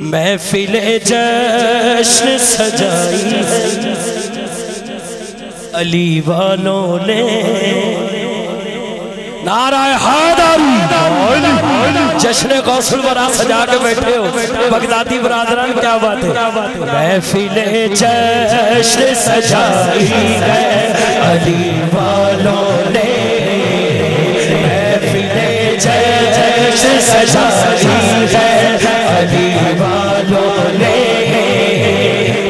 महफिले जश्न सजाई है अली वालों ने। नाराए हैदरी, जश्न गौसुल बरा सजा के बैठे हो बगदादी बरादरान, क्या बात है। महफिले जश्न सजाई है अली वालों ने, महफिले जश्न सजाई है अली वालों ने।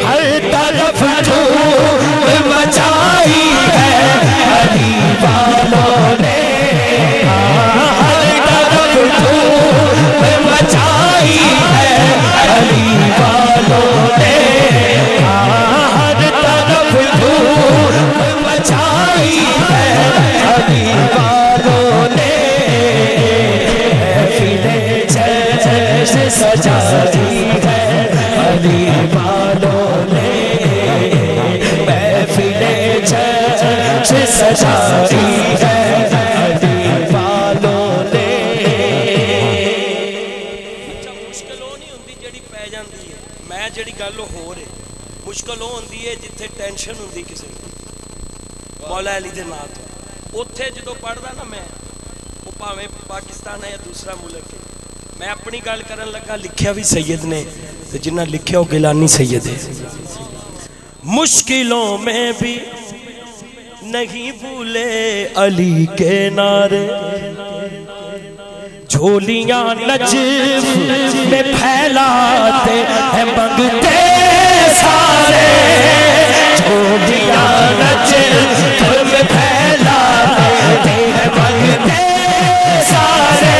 हर तरफ धूम मचाई है अली वालों ने, हर तरफ धूम मचाई है अली वालों ने, हर तरफ धूम मचाई है अली वालों ने। महफिले जश्न सजाई है अली वालों ने, महफिले जश्न सजाई है अली वालों ने। मुश्किल वो नहीं होंदी जिहड़ी पै जांदी है, मैं जिहड़ी गल हो रही मुश्किल वो होंदी है जिथे टेंशन होंदी किसी मौला अली दे नाम तो। उत्थे जो पढ़दा ना मैं, वो भावें पाकिस्तान है या दूसरा मुल्क है, मैं अपनी गल करन लगा लिखिया भी सैयद ने, तो जिन्ना लिखिया वो गिलानी सैयद है। मुश्किलों में भी नहीं भूले अली के नारे, झोलियां नजफ में फैलाते हैं मंगते सारे, झोलियां नजफ में फैलाते हैं मंगते सारे,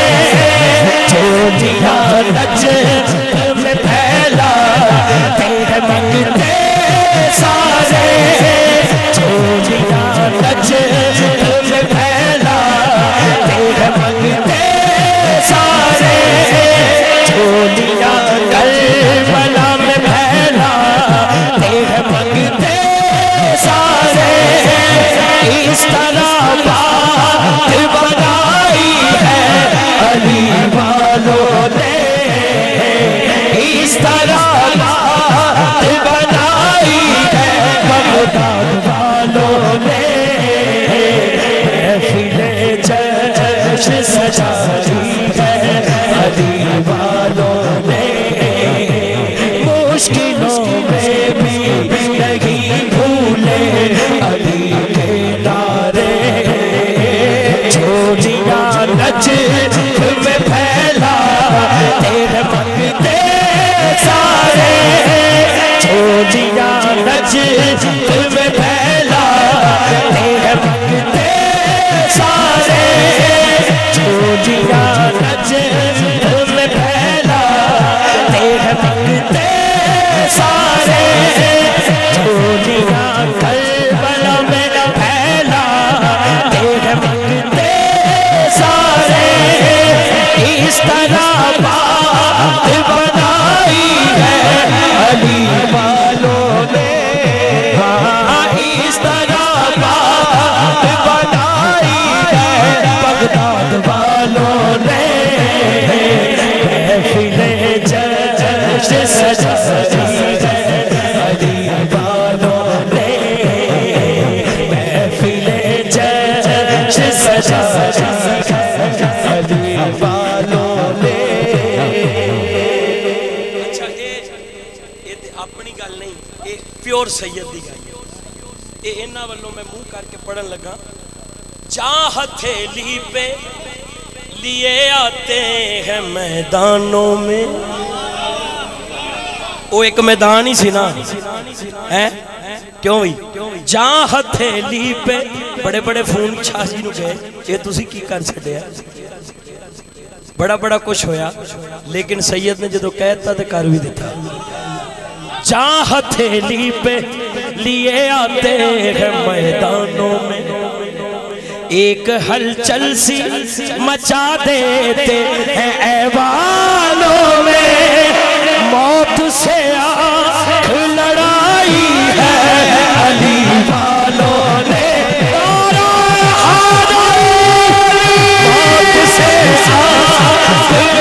झोलियां नजफ में फैलाते हैं मंगते सारे, झोलियां नजफ में फैलाते हैं मंगते सारे, झोलियां करबला में फैलाते हैं मंगते सारे। इस तरह बात बनाई है अली वालों ने, इस तरह बात बनाई है बगदाद वालों ने। महफिले जश्न सजाई है अली वालों ने, मुश्किलों में भी नहीं भूले अली के नारे, झोलियां नजफ में फैलाते हैं मंगते सारे, झोलियां नजफ में फैलाते हैं मंगते सारे, झोलियां नजफ में फैलाते हैं मंगते सारे, झोलियां करबला में फैलाते हैं मंगते सारे। इस तरह बात बनाई है अली वालों ने, हाँ इस तरह बात बनाई है बगदाद वालों ने। महफिले जश्न सजाई है अली वालों ने, महफिले जश्न सजाई है अली वालों ने। अच्छा ये अपनी गल नहीं, ये प्योर सैयद की गल, ये इन्हां वालों मैं मुंह करके पढ़न लगा। जहाँ हथेली पे लिए आते हैं मैदानों में, वो एक मैदान ही सी ना है, क्यों भाई। जहाँ हथेली पे बड़े बड़े फोन छाजी नूं गए, ये तुसी की कर छड्डिया, बड़ा बड़ा कुछ होया, लेकिन सैयद ने जो कहता तो कर भी दिता। जहाँ हथेली पे लिए आते हैं मैदानों में, एक हलचल सी मचा देते हैं ऐवानों में, मौत से आँख लड़ाई है अली वालों ने। मौत से आँख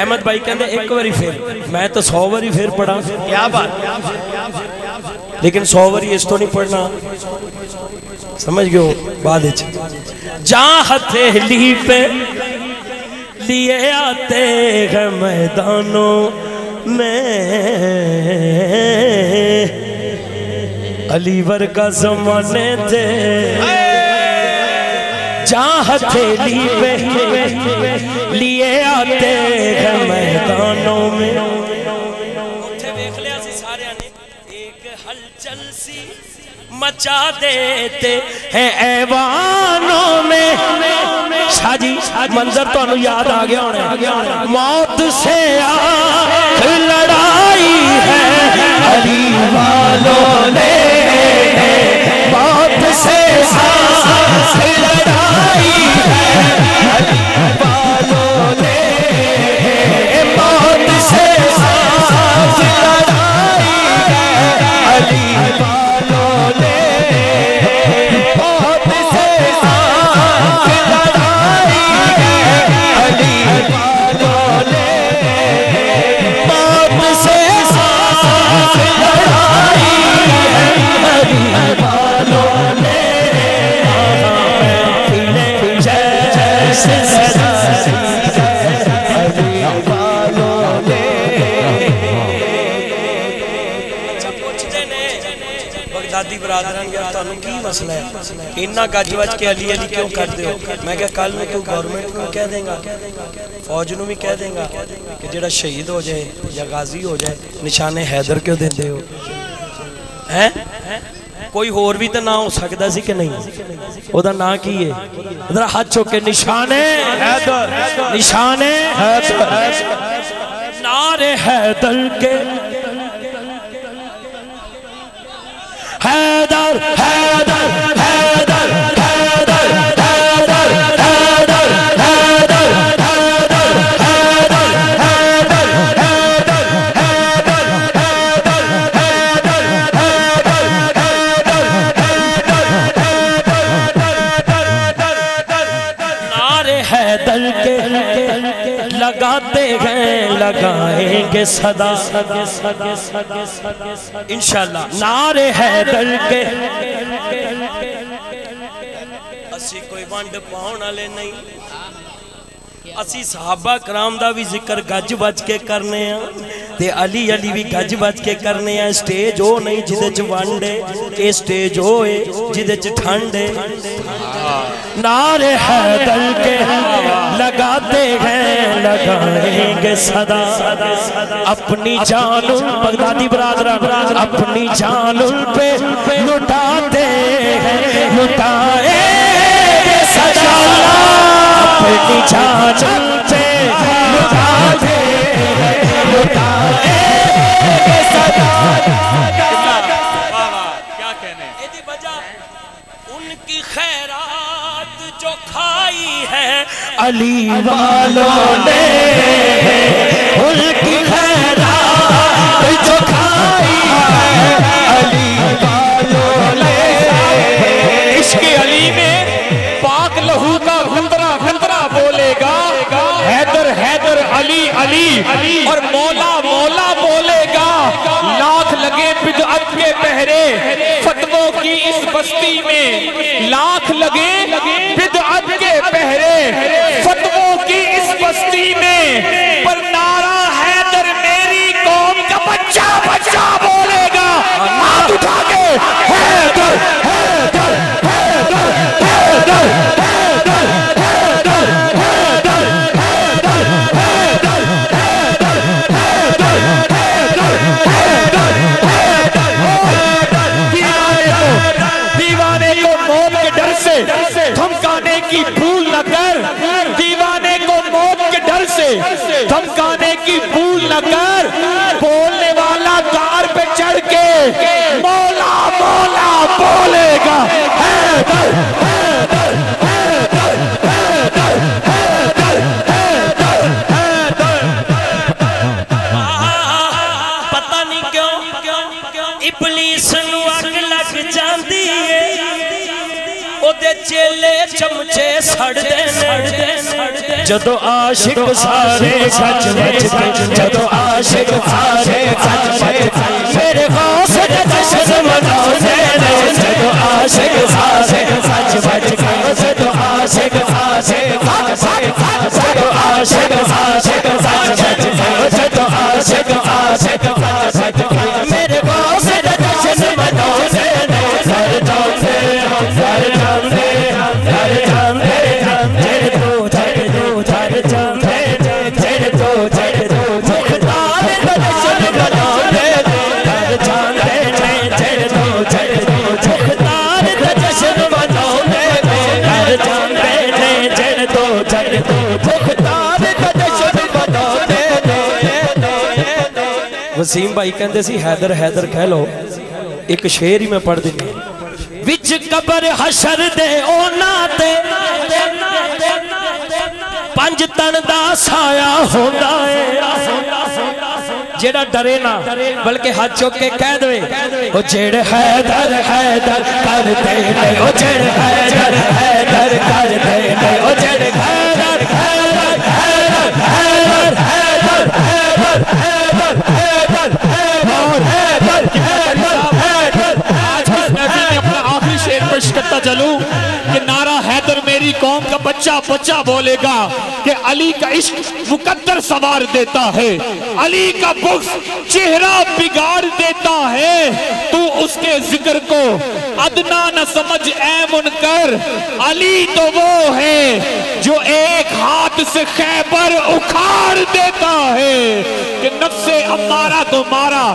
अहमद भाई कहते एक बारी फिर, मैं तो 100 बारी फिर पढ़ा। क्या बात, लेकिन 100 बारी इस तो नहीं पढ़ना, समझ गए बाद। जहाँ हथेली पे लिए आते हैं मैदानों में, अलीवर का ज़माने थे। जहाँ हथेली पे लिए आते हैं मैदानों में, उठे देख लिया सी सारे ने, एक हलचल सी मचा देते हैं ऐवानों में। शाजी मंजर तो याद आ गया होना, मौत से लड़ाई है अली वालों ने, मौत से लड़ाई है अली वालों ने, मौत से लड़ाई है अली वालों ने, मौत से लड़ाई है अली वालों ने, मौत से लड़ाई है अली वालों ने। बगदादी बरादरान यार तुहानू की मसला है, इन्ना गज वज के अली अली क्यों करते हो? मैं क्या कल में क्यों गवर्नमेंट को कह देगा, फौज नू भी कह देगा कि जेड़ा शहीद हो जाए या गाजी हो जाए निशाने हैदर क्यों देंदे हो? हैं कोई होर भी तो ना हो सकता सी कि नहीं? ओदा ना की है? इधर हाथ चुक के निशाने हैदर, निशाने हैदर, नारे हैदर के, हैदर हैदर हैदर हैदर हैदर हैदर हैदर नारे हैदर के लगाते हैं लगाएंगे सदा इंशाल्लाह। नारे हैदर के असी कोई वंड पाउण वाले नहीं, असी सहाबा कराम दा भी जिक्र गज बज के करने ते अली अली भी गज बज के करने। स्टेज ओ नहीं जिदे च वंड है, ये स्टेज ओ है जिदे च ठंड है। नारे हैदर के लगाते हैं लगाएंगे सदा, अपनी जान बगदादी बरादरान अपनी जान पे लुटाते हैं लुटाएंगे सदा, अपनी जान पे लुटाते हैं लुटाएंगे सदा। क्या कहने एदी वजह उनकी खैरात जो खाई है अली वालों ने, उनकी खैरात जो खाई है अली वालों ने। इश्क अली में पाक लहू का खतरा खतरा बोलेगा, हैदर हैदर अली अली और मौला मौला बोलेगा। लाख लगे बिदअत के पहरे फतवों की इस बस्ती में, लाख लगे बिदअत के पहरे फतवों की इस बस्ती में, पर नारा हैदर मेरी कौम का बच्चा बच्चा बोलेगा। हाथ उठा के हैदर हैदर हैदर हैदर धमकाने की भूल न कर, दीवाने को मौत के डर से धमकाने की भूल न कर। बोलने वाला कार पे चढ़ के मौला मौला बोलेगा। हैदर हैदर हैदर हैदर हैदर हैदर हैदर। पता नहीं क्यों इबलीस नू अग लग जांदी है, ओदे चेले चमचे सड़दे ने जदों आशिक सारे सच बचदे जदों आशिक सारे सच बचदे मेरे गौस दे जश्न मनाउंदे ने जदों आशिक सारे सच बचदे जदों आशिक सारे जदों आशिक सारे सच बचदे जदों आशिक आशिक बचदे मेरे गौस दे जश्न मनाउंदे ने सर जांदे वसीम भाई कहते सी हैदर हैदर कह लो एक शेर ही मैं पढ़ देनी विच कबर हशर दे ओना ते पंज तन दा साया होंदा है जेड़ा डरे ना बल्कि हाथ चुक के कह दे ओ जेड़ हैदर हैदर कर दे ओ जेड़ हैदर हैदर कर दे ओ जेड़ हैदर हैदर हैदर हैदर हैदर हैदर हैदर करता चलूं कि नारा हैदर मेरी कौम का बच्चा बच्चा बोलेगा कि अली का इश्क मुकद्दर सवार देता है, अली का बुग़्ज़ चेहरा बिगाड़ देता है। तू उसके जिक्र को अदना न समझ ऐ मुनकर, अली तो वो है जो एक हाथ से खैबर उखाड़ देता है। कि नफ्से अम्मारा को मारा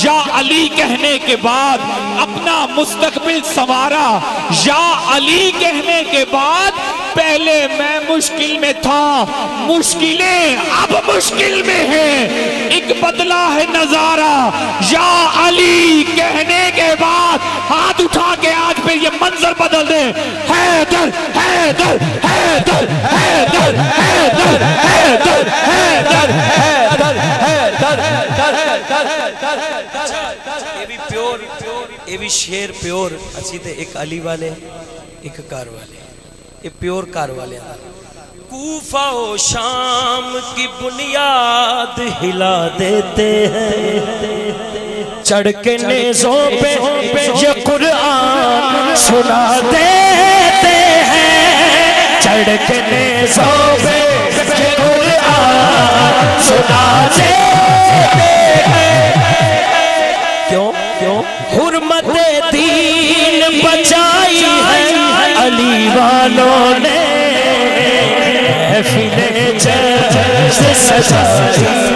या अली कहने के बाद अपना मुस्तकबिल संवारा, या अली कहने के बाद पहले मैं मुश्किल में था, मुश्किलें अब मुश्किल में है, एक बदला है नजारा। या अली कहने के बाद हाथ उठा के आज पे ये मंजर बदल दे। हैदर हैदर हैदर हैदर हैदर हैदर हैदर हैदर ये भी शेर प्योर असी ते एक अली वाले एक कार वाले, ये प्योर कार वाले। कूफा ओ शाम की बुनियाद हिला देते हैं, चढ़ के नेज़ों पे ये कुरान सुना देते हैं, चढ़ के नेज़ों पे ये कुरान सुना देते हैं। क्यों क्यों हुर्मते दीन बचाई है अली वालों ने, महफिले जश्न सजाई